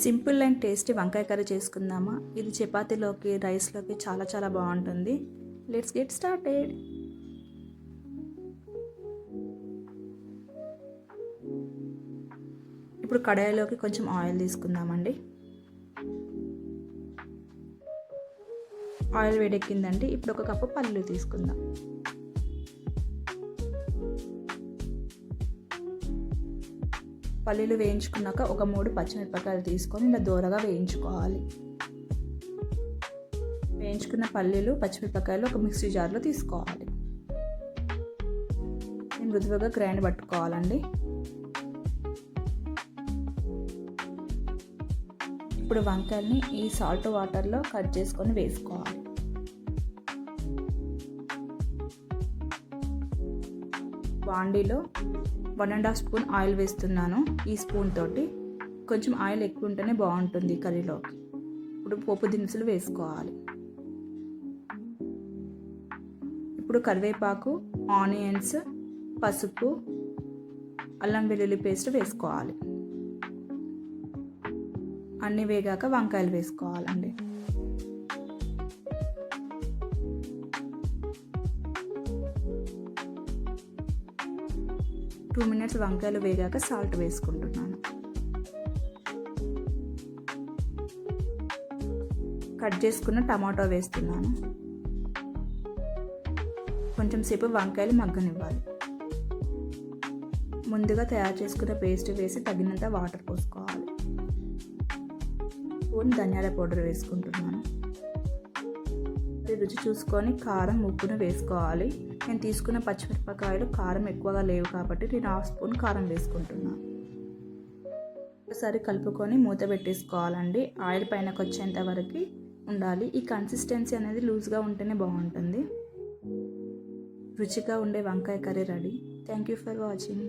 Simple and tasty వంకాయ curry చేసుకుందామా. ఇది చపాతీలోకి, రైస్లోకి చాలా చాలా బాగుంటుంది. Let's get started. ఇప్పుడు కడాయిలోకి కొంచెం ఆయిల్ తీసుకుందామండి. ఆయిల్ వేడెక్కిందండి. ఇప్పుడు ఒక కప్పు పల్లీలు తీసుకుందాం. పల్లీలు వేయించుకున్నాక ఒక 3 పచ్చిమిరపకాయలు తీసుకొని ఇలా దూరగా వేయించుకోవాలి. వేయించుకున్న పల్లీలు, పచ్చిమిరపకాయలు ఒక మిక్సీ జార్లో తీసుకోవాలి. మృదువుగా గ్రైండ్ పట్టుకోవాలండి. ఇప్పుడు వంకాయల్ని ఈ సాల్ట్ వాటర్లో కట్ చేసుకొని వేసుకోవాలి. బాండీలో 1.5 స్పూన్ ఆయిల్ వేస్తున్నాను. ఈ స్పూన్ తోటి కొంచెం ఆయిల్ ఎక్కువ ఉంటేనే బాగుంటుంది కర్రీలోకి. ఇప్పుడు పోపు దినుసులు వేసుకోవాలి. ఇప్పుడు కరివేపాకు, ఆనియన్స్, పసుపు, అల్లం వెల్లుల్లి పేస్ట్ వేసుకోవాలి. అన్నీ వేగాక వంకాయలు వేసుకోవాలండి. టూ మినిట్స్ వంకాయలు వేగాక సాల్ట్ వేసుకుంటున్నాను. కట్ చేసుకున్న టమాటో వేస్తున్నాను. కొంచెం సేపు వంకాయలు మగ్గనివ్వాలి. ముందుగా తయారు చేసుకున్న పేస్ట్ వేసి తగినంత వాటర్ పోసుకోవాలి. స్పూన్ ధనియాల పౌడర్ వేసుకుంటున్నాను. రుచి చూసుకొని కారం, ఉప్పును వేసుకోవాలి. నేను తీసుకున్న పచ్చిమిరపకాయలు కారం ఎక్కువగా లేవు కాబట్టి నేను 1/2 స్పూన్ కారం వేసుకుంటున్నాను. ఒకసారి కలుపుకొని మూత పెట్టేసుకోవాలండి. ఆయిల్ పైనకి వచ్చేంత వరకు ఉండాలి. ఈ కన్సిస్టెన్సీ అనేది లూజ్గా ఉంటేనే బాగుంటుంది. రుచిగా ఉండే వంకాయ curry ready. Thank you for watching.